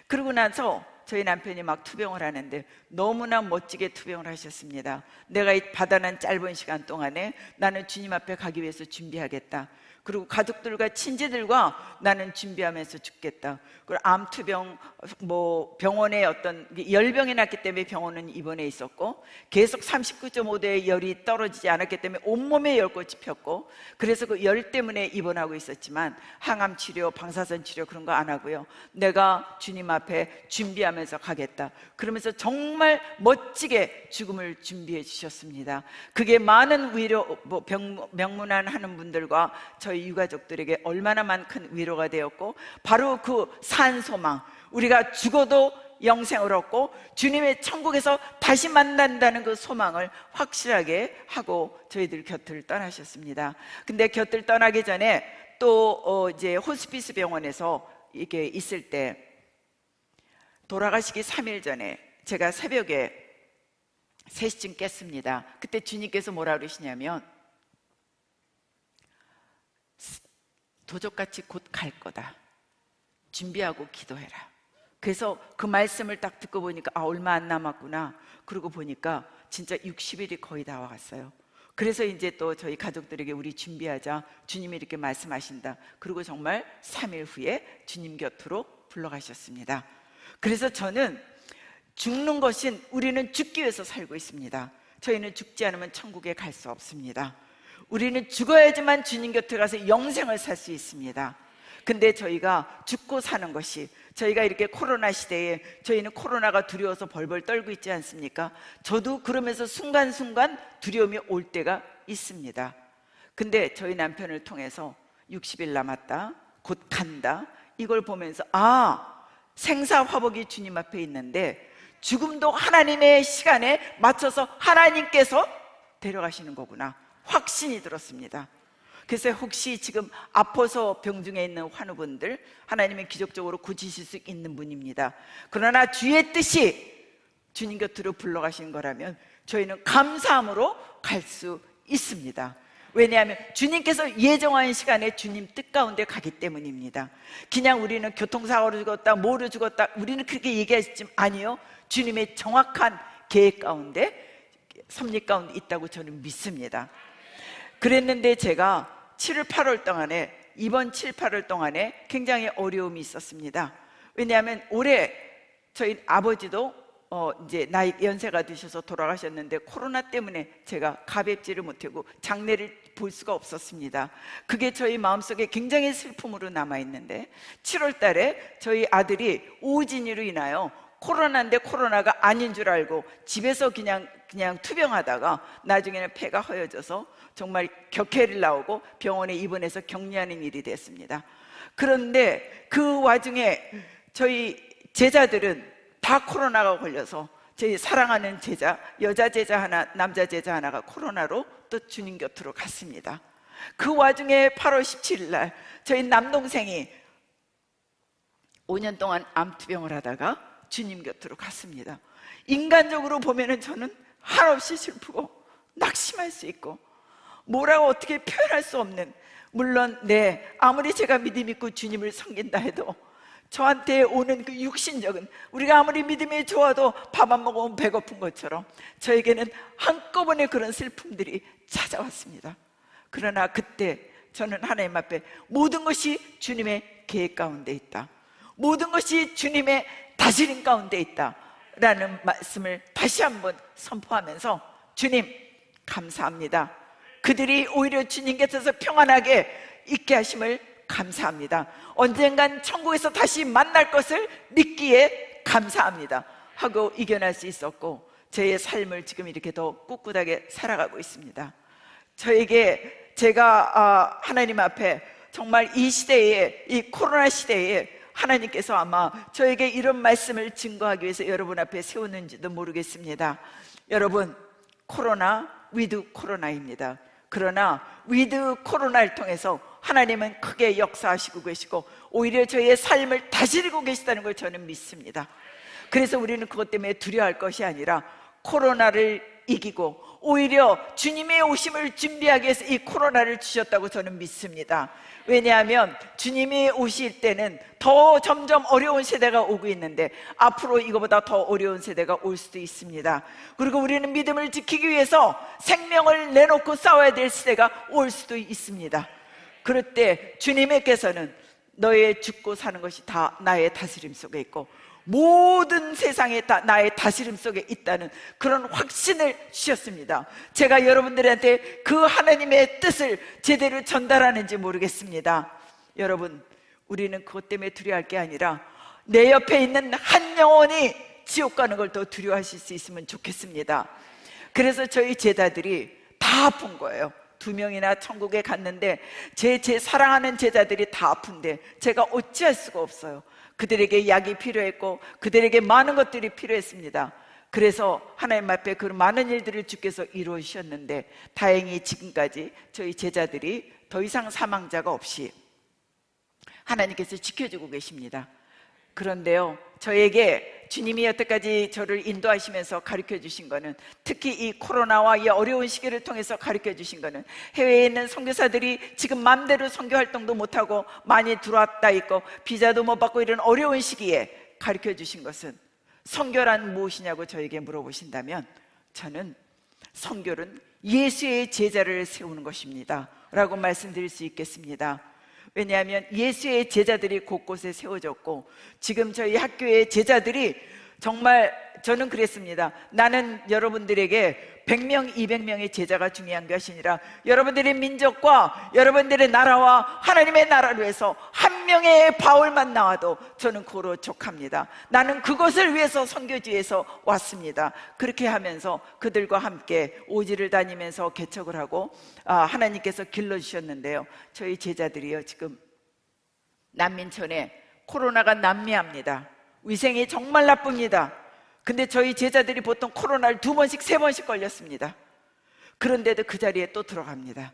그러고 나서 저희 남편이 막 투병을 하는데 너무나 멋지게 투병을 하셨습니다. 내가 이 바다난 짧은 시간 동안에 나는 주님 앞에 가기 위해서 준비하겠다. 그리고 가족들과 친지들과 나는 준비하면서 죽겠다. 그리고 암투병, 병원에 어떤 열병이 났기 때문에 병원은 입원해 있었고 계속 39.5도의 열이 떨어지지 않았기 때문에 온몸에 열꽃이 폈고 그래서 그 열 때문에 입원하고 있었지만 항암 치료, 방사선 치료 그런 거 안 하고요. 내가 주님 앞에 준비하면서 가겠다. 그러면서 정말 멋지게 죽음을 준비해 주셨습니다. 그게 많은 위로, 명문안 하는 분들과 저희 유가족들에게 얼마나 큰 위로가 되었고 바로 그 산소망, 우리가 죽어도 영생을 얻고 주님의 천국에서 다시 만난다는 그 소망을 확실하게 하고 저희들 곁을 떠나셨습니다. 근데 곁을 떠나기 전에 또 이제 호스피스 병원에서 이렇게 있을 때 돌아가시기 3일 전에 제가 새벽에 3시쯤 깼습니다. 그때 주님께서 뭐라 그러시냐면 도적같이 곧 갈 거다. 준비하고 기도해라. 그래서 그 말씀을 딱 듣고 보니까 얼마 안 남았구나. 그러고 보니까 진짜 60일이 거의 다 와갔어요. 그래서 이제 또 저희 가족들에게 우리 준비하자. 주님이 이렇게 말씀하신다. 그리고 정말 3일 후에 주님 곁으로 불러가셨습니다. 그래서 저는 죽는 것은 우리는 죽기 위해서 살고 있습니다. 저희는 죽지 않으면 천국에 갈 수 없습니다. 우리는 죽어야지만 주님 곁에 가서 영생을 살 수 있습니다. 근데 저희가 죽고 사는 것이, 저희가 이렇게 코로나 시대에 저희는 코로나가 두려워서 벌벌 떨고 있지 않습니까? 저도 그러면서 순간순간 두려움이 올 때가 있습니다. 근데 저희 남편을 통해서 60일 남았다, 곧 간다, 이걸 보면서 생사화복이 주님 앞에 있는데 죽음도 하나님의 시간에 맞춰서 하나님께서 데려가시는 거구나, 확신이 들었습니다. 그래서 혹시 지금 아파서 병중에 있는 환우분들, 하나님은 기적적으로 고치실 수 있는 분입니다. 그러나 주의 뜻이 주님 곁으로 불러가신 거라면 저희는 감사함으로 갈 수 있습니다. 왜냐하면 주님께서 예정한 시간에 주님 뜻 가운데 가기 때문입니다. 그냥 우리는 교통사고로 죽었다, 뭐로 죽었다, 우리는 그렇게 얘기하시지만 아니요, 주님의 정확한 계획 가운데, 섭리 가운데 있다고 저는 믿습니다. 그랬는데 제가 7월 8월 동안에, 이번 7, 8월 동안에 굉장히 어려움이 있었습니다. 왜냐하면 올해 저희 아버지도 이제 나이 연세가 드셔서 돌아가셨는데 코로나 때문에 제가 가뵙지를 못하고 장례를 볼 수가 없었습니다. 그게 저희 마음속에 굉장히 슬픔으로 남아있는데 7월 달에 저희 아들이 오진이로 인하여 코로나인데 코로나가 아닌 줄 알고 집에서 그냥 투병하다가 나중에는 폐가 허여져서 정말 격해를 나오고 병원에 입원해서 격리하는 일이 됐습니다. 그런데 그 와중에 저희 제자들은 다 코로나가 걸려서 저희 사랑하는 제자, 여자 제자 하나, 남자 제자 하나가 코로나로 또 주님 곁으로 갔습니다. 그 와중에 8월 17일 날 저희 남동생이 5년 동안 암투병을 하다가 주님 곁으로 갔습니다. 인간적으로 보면은 저는 한없이 슬프고 낙심할 수 있고 뭐라고 어떻게 표현할 수 없는, 물론 아무리 제가 믿음 있고 주님을 섬긴다 해도 저한테 오는 그 육신적인, 우리가 아무리 믿음이 좋아도 밥 안 먹으면 배고픈 것처럼 저에게는 한꺼번에 그런 슬픔들이 찾아왔습니다. 그러나 그때 저는 하나님 앞에 모든 것이 주님의 계획 가운데 있다, 모든 것이 주님의 다스림 가운데 있다 라는 말씀을 다시 한번 선포하면서 주님 감사합니다. 그들이 오히려 주님 곁에서 평안하게 있게 하심을 감사합니다. 언젠간 천국에서 다시 만날 것을 믿기에 감사합니다 하고 이겨낼 수 있었고, 저의 삶을 지금 이렇게 더 꿋꿋하게 살아가고 있습니다. 저에게 제가 하나님 앞에 정말 이 시대에, 이 코로나 시대에 하나님께서 아마 저에게 이런 말씀을 증거하기 위해서 여러분 앞에 세웠는지도 모르겠습니다. 여러분, 코로나 위드 코로나입니다. 그러나 위드 코로나를 통해서 하나님은 크게 역사하시고 계시고 오히려 저희의 삶을 다스리고 계시다는 걸 저는 믿습니다. 그래서 우리는 그것 때문에 두려워할 것이 아니라 코로나를 이기고 오히려 주님의 오심을 준비하기 위해서 이 코로나를 주셨다고 저는 믿습니다. 왜냐하면 주님이 오실 때는 더 점점 어려운 세대가 오고 있는데 앞으로 이거보다 더 어려운 세대가 올 수도 있습니다. 그리고 우리는 믿음을 지키기 위해서 생명을 내놓고 싸워야 될 시대가 올 수도 있습니다. 그럴 때 주님께서는 너의 죽고 사는 것이 다 나의 다스림 속에 있고 모든 세상에 다 나의 다스림 속에 있다는 그런 확신을 주셨습니다. 제가 여러분들한테 그 하나님의 뜻을 제대로 전달하는지 모르겠습니다. 여러분, 우리는 그것 때문에 두려워할 게 아니라 내 옆에 있는 한 영혼이 지옥 가는 걸 더 두려워하실 수 있으면 좋겠습니다. 그래서 저희 제자들이 다 아픈 거예요. 2명이나 천국에 갔는데 제 사랑하는 제자들이 다 아픈데 제가 어찌할 수가 없어요. 그들에게 약이 필요했고 그들에게 많은 것들이 필요했습니다. 그래서 하나님 앞에 그 많은 일들을 주께서 이루어 주셨는데 다행히 지금까지 저희 제자들이 더 이상 사망자가 없이 하나님께서 지켜주고 계십니다. 그런데요, 저에게 주님이 여태까지 저를 인도하시면서 가르쳐 주신 거는, 특히 이 코로나와 이 어려운 시기를 통해서 가르쳐 주신 거는, 해외에 있는 선교사들이 지금 마음대로 선교 활동도 못하고 많이 들어왔다 있고 비자도 못 받고 이런 어려운 시기에 가르쳐 주신 것은, 선교란 무엇이냐고 저에게 물어보신다면 저는 선교는 예수의 제자를 세우는 것입니다 라고 말씀드릴 수 있겠습니다. 왜냐하면 예수의 제자들이 곳곳에 세워졌고 지금 저희 학교의 제자들이 정말, 저는 그랬습니다. 나는 여러분들에게 100명, 200명의 제자가 중요한 것이 아니라 여러분들의 민족과 여러분들의 나라와 하나님의 나라를 위해서 한 명의 바울만 나와도 저는 그로 족합니다. 나는 그것을 위해서 선교지에서 왔습니다. 그렇게 하면서 그들과 함께 오지를 다니면서 개척을 하고 하나님께서 길러주셨는데요, 저희 제자들이요, 지금 난민촌에 코로나가 난미합니다. 위생이 정말 나쁩니다. 근데 저희 제자들이 보통 코로나를 2번씩 3번씩 걸렸습니다. 그런데도 그 자리에 또 들어갑니다.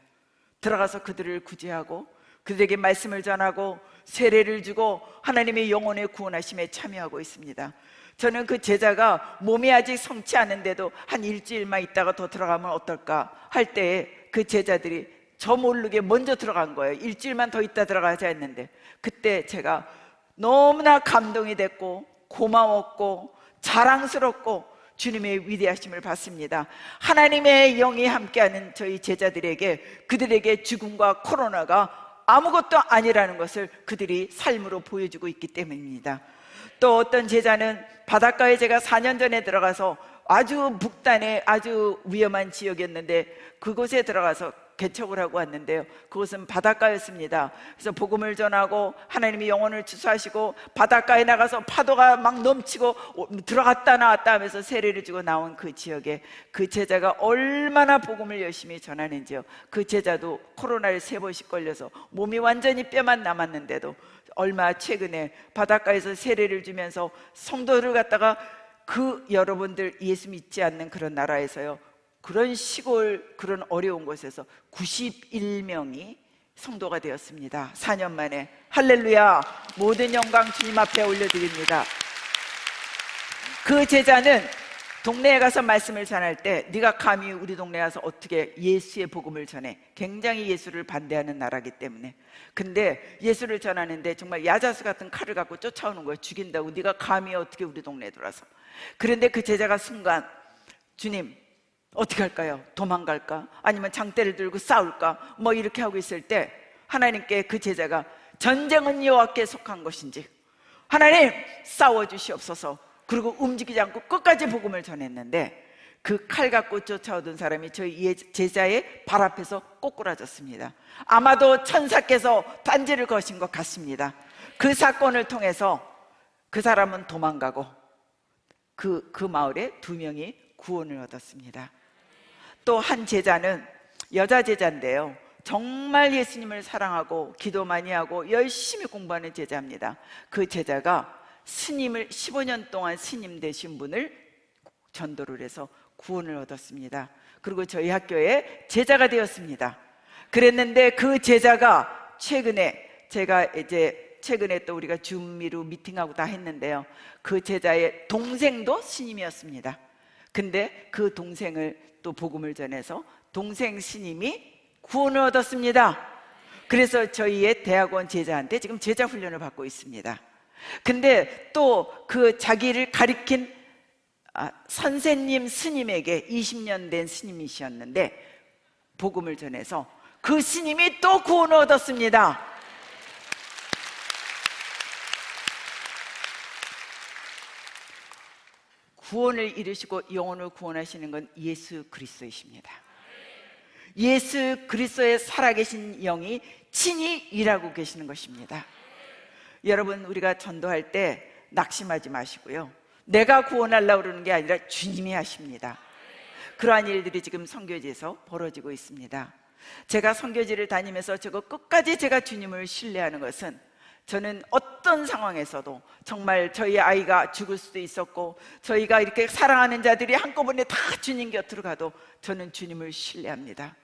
들어가서 그들을 구제하고 그들에게 말씀을 전하고 세례를 주고 하나님의 영혼의 구원하심에 참여하고 있습니다. 저는 그 제자가 몸이 아직 성치 않은데도 한 일주일만 있다가 더 들어가면 어떨까 할 때에 그 제자들이 저 모르게 먼저 들어간 거예요. 일주일만 더 있다 들어가자 했는데, 그때 제가 너무나 감동이 됐고 고마웠고 자랑스럽고 주님의 위대하심을 봤습니다. 하나님의 영이 함께하는 저희 제자들에게, 그들에게 죽음과 코로나가 아무것도 아니라는 것을 그들이 삶으로 보여주고 있기 때문입니다. 또 어떤 제자는 바닷가에 제가 4년 전에 들어가서 아주 북단의 아주 위험한 지역이었는데 그곳에 들어가서 개척을 하고 왔는데요, 그곳은 바닷가였습니다. 그래서 복음을 전하고 하나님이 영혼을 주수하시고 바닷가에 나가서 파도가 막 넘치고 들어갔다 나왔다 하면서 세례를 주고 나온 그 지역에 그 제자가 얼마나 복음을 열심히 전하는지요. 그 제자도 코로나를 3번씩 걸려서 몸이 완전히 뼈만 남았는데도 얼마 최근에 바닷가에서 세례를 주면서 성도를 갖다가, 그 여러분들 예수 믿지 않는 그런 나라에서요, 그런 시골, 그런 어려운 곳에서 91명이 성도가 되었습니다. 4년 만에. 할렐루야! 모든 영광 주님 앞에 올려드립니다. 그 제자는 동네에 가서 말씀을 전할 때, 네가 감히 우리 동네에 가서 어떻게 예수의 복음을 전해? 굉장히 예수를 반대하는 나라기 때문에. 근데 예수를 전하는데 정말 야자수 같은 칼을 갖고 쫓아오는 거예요. 죽인다고. 네가 감히 어떻게 우리 동네에 들어와서. 그런데 그 제자가 순간, 주님 어떻게 할까요? 도망갈까? 아니면 장대를 들고 싸울까? 뭐 이렇게 하고 있을 때 하나님께 그 제자가, 전쟁은 여호와께 속한 것인지 하나님 싸워주시옵소서, 그리고 움직이지 않고 끝까지 복음을 전했는데, 그 칼 갖고 쫓아오던 사람이 저희 제자의 발 앞에서 꼬꾸라졌습니다. 아마도 천사께서 반지를 거신 것 같습니다. 그 사건을 통해서 그 사람은 도망가고 그 마을에 2명이 구원을 얻었습니다. 또 한 제자는 여자 제자인데요, 정말 예수님을 사랑하고 기도 많이 하고 열심히 공부하는 제자입니다. 그 제자가 스님을 15년 동안 스님 되신 분을 전도를 해서 구원을 얻었습니다. 그리고 저희 학교에 제자가 되었습니다. 그랬는데 그 제자가 최근에, 제가 이제 최근에 또 우리가 줌미로 미팅하고 다 했는데요, 그 제자의 동생도 스님이었습니다. 근데 그 동생을 또 복음을 전해서 동생 스님이 구원을 얻었습니다. 그래서 저희의 대학원 제자한테 지금 제자 훈련을 받고 있습니다. 근데 또 그 자기를 가리킨 선생님 스님에게 20년 된 스님이셨는데 복음을 전해서 그 스님이 또 구원을 얻었습니다. 구원을 이루시고 영혼을 구원하시는 건 예수 그리스도이십니다. 예수 그리스도의 살아계신 영이 친히 일하고 계시는 것입니다. 여러분, 우리가 전도할 때 낙심하지 마시고요, 내가 구원하려고 그러는 게 아니라 주님이 하십니다. 그러한 일들이 지금 선교지에서 벌어지고 있습니다. 제가 선교지를 다니면서 저거 끝까지 제가 주님을 신뢰하는 것은, 저는 어떤 상황에서도 정말 저희 아이가 죽을 수도 있었고 저희가 이렇게 사랑하는 자들이 한꺼번에 다 주님 곁으로 가도 저는 주님을 신뢰합니다.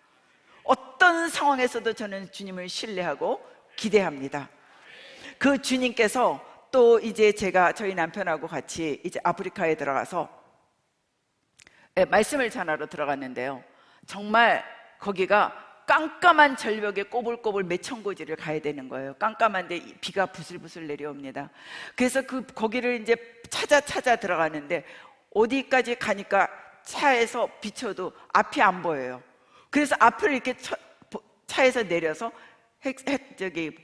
어떤 상황에서도 저는 주님을 신뢰하고 기대합니다. 그 주님께서 또 이제 제가 저희 남편하고 같이 이제 아프리카에 들어가서 말씀을 전하러 들어갔는데요, 정말 거기가 깜깜한 절벽에 꼬불꼬불 매천고지를 가야 되는 거예요. 깜깜한데 비가 부슬부슬 내려옵니다. 그래서 거기를 이제 찾아 들어가는데 어디까지 가니까 차에서 비춰도 앞이 안 보여요. 그래서 앞을 이렇게 차에서 내려서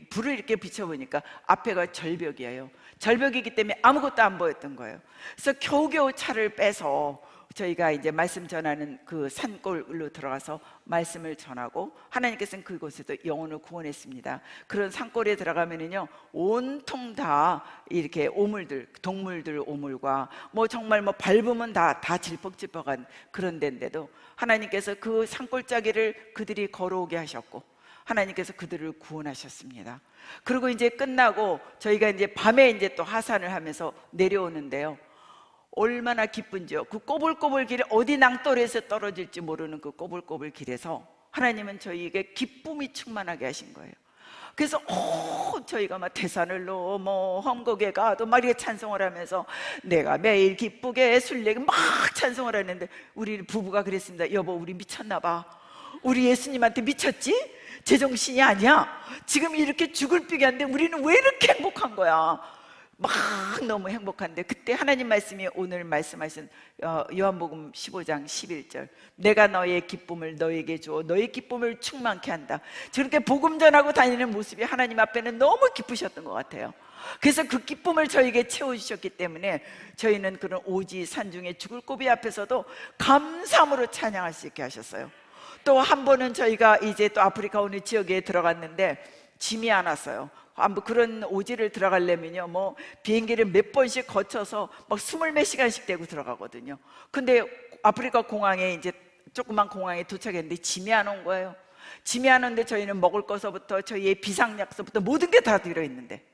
불을 이렇게 비춰보니까 앞에가 절벽이에요. 절벽이기 때문에 아무것도 안 보였던 거예요. 그래서 겨우겨우 차를 빼서 저희가 이제 말씀 전하는 그 산골로 들어가서 말씀을 전하고, 하나님께서는 그곳에서 영혼을 구원했습니다. 그런 산골에 들어가면은요, 온통 다 이렇게 오물들, 동물들 오물과 뭐 정말 뭐 밟으면 다 질퍽질퍽한 그런 데인데도 하나님께서 그 산골짜기를 그들이 걸어오게 하셨고 하나님께서 그들을 구원하셨습니다. 그리고 이제 끝나고 저희가 이제 밤에 이제 또 하산을 하면서 내려오는데요, 얼마나 기쁜지요. 그 꼬불꼬불 길에 어디 낭떠러에서 떨어질지 모르는 그 꼬불꼬불 길에서 하나님은 저희에게 기쁨이 충만하게 하신 거예요. 그래서 저희가 막 대산을로 뭐 험곡에 가도 막 이렇게 찬송을 하면서 내가 매일 기쁘게 술래기 막 찬송을 하는데 우리 부부가 그랬습니다. 여보, 우리 미쳤나 봐. 우리 예수님한테 미쳤지? 제정신이 아니야. 지금 이렇게 죽을 삐게 한데 우리는 왜 이렇게 행복한 거야? 막 너무 행복한데 그때 하나님 말씀이 오늘 말씀하신 요한복음 15장 11절, 내가 너의 기쁨을 너에게 주어 너의 기쁨을 충만케 한다. 저렇게 복음 전하고 다니는 모습이 하나님 앞에는 너무 기쁘셨던 것 같아요. 그래서 그 기쁨을 저에게 채워주셨기 때문에 저희는 그런 오지 산중에 죽을 고비 앞에서도 감사함으로 찬양할 수 있게 하셨어요. 또 한 번은 저희가 이제 또 아프리카 어느 지역에 들어갔는데 짐이 안 왔어요. 한번 그런 오지를 들어가려면요, 뭐 비행기를 몇 번씩 거쳐서 막 20몇 시간씩 되고 들어가거든요. 근데 아프리카 공항에 이제 조그만 공항에 도착했는데 짐이 안 온 거예요. 짐이 안 오는데 저희는 먹을 것서부터 저희의 비상약서부터 모든 게 다 들어있는데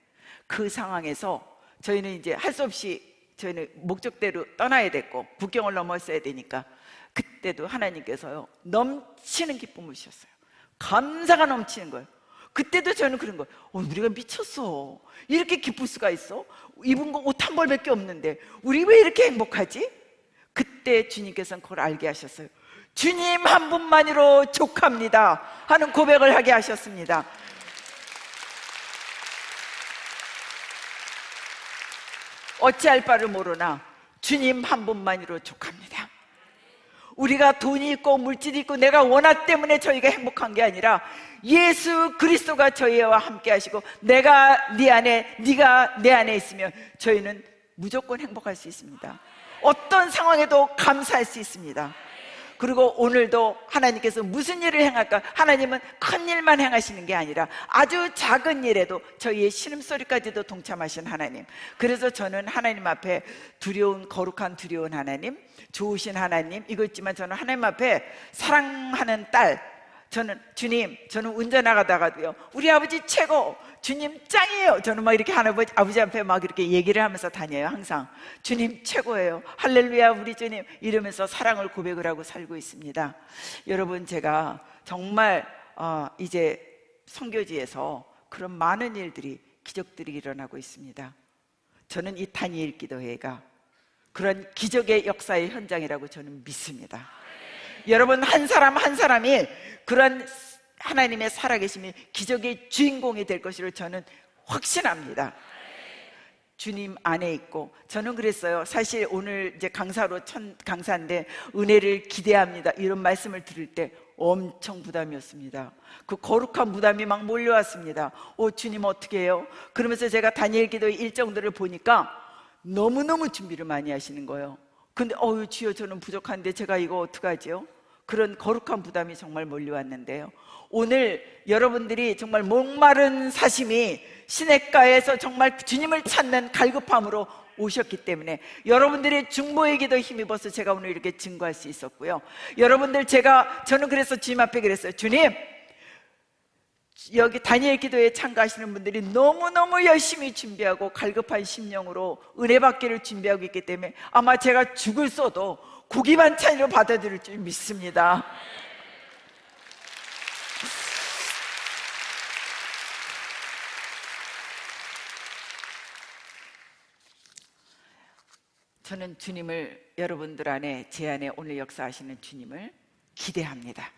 그 상황에서 저희는 이제 할 수 없이 저희는 목적대로 떠나야 됐고 국경을 넘었어야 되니까 그때도 하나님께서요 넘치는 기쁨을 주셨어요. 감사가 넘치는 거예요. 그때도 저는 그런 거예요. 우리가 미쳤어. 이렇게 기쁠 수가 있어? 입은 거 옷 한 벌밖에 없는데 우리 왜 이렇게 행복하지? 그때 주님께서는 그걸 알게 하셨어요. 주님 한 분만으로 족합니다 하는 고백을 하게 하셨습니다. 어찌할 바를 모르나 주님 한 분만으로 족합니다. 우리가 돈이 있고 물질이 있고 내가 원하 때문에 저희가 행복한 게 아니라 예수 그리스도가 저희와 함께 하시고 내가 네 안에, 네가 내 안에 있으면 저희는 무조건 행복할 수 있습니다. 어떤 상황에도 감사할 수 있습니다. 그리고 오늘도 하나님께서 무슨 일을 행할까? 하나님은 큰 일만 행하시는 게 아니라 아주 작은 일에도 저희의 신음소리까지도 동참하신 하나님. 그래서 저는 하나님 앞에 두려운, 거룩한 두려운 하나님, 좋으신 하나님, 이거 있지만 저는 하나님 앞에 사랑하는 딸, 저는 주님, 저는 운전하다가도요 우리 아버지 최고, 주님 짱이에요. 저는 막 이렇게 아버지 앞에 막 이렇게 얘기를 하면서 다녀요. 항상 주님 최고예요, 할렐루야 우리 주님, 이러면서 사랑을 고백을 하고 살고 있습니다. 여러분, 제가 정말 이제 선교지에서 그런 많은 일들이, 기적들이 일어나고 있습니다. 저는 이 다니엘 기도회가 그런 기적의 역사의 현장이라고 저는 믿습니다. 여러분, 한 사람 한 사람이 그런 하나님의 살아계심이 기적의 주인공이 될 것을 저는 확신합니다. 주님 안에 있고, 저는 그랬어요. 사실 오늘 이제 강사로 강사인데 은혜를 기대합니다 이런 말씀을 들을 때 엄청 부담이었습니다. 그 거룩한 부담이 막 몰려왔습니다. 주님 어떻게 해요? 그러면서 제가 다니엘 기도의 일정들을 보니까 너무너무 준비를 많이 하시는 거예요. 근데 주여, 저는 부족한데 제가 이거 어떡하지요? 그런 거룩한 부담이 정말 몰려왔는데요, 오늘 여러분들이 정말 목마른 사심이 시냇가에서 정말 주님을 찾는 갈급함으로 오셨기 때문에 여러분들의 중보의 기도 힘입어서 제가 오늘 이렇게 증거할 수 있었고요. 여러분들, 저는 그래서 주님 앞에 그랬어요. 주님, 여기 다니엘 기도에 참가하시는 분들이 너무너무 열심히 준비하고 갈급한 심령으로 은혜 받기를 준비하고 있기 때문에 아마 제가 죽을 써도 고기 반찬으로 받아들일 줄 믿습니다. 저는 주님을, 여러분들 안에, 제 안에 오늘 역사하시는 주님을 기대합니다.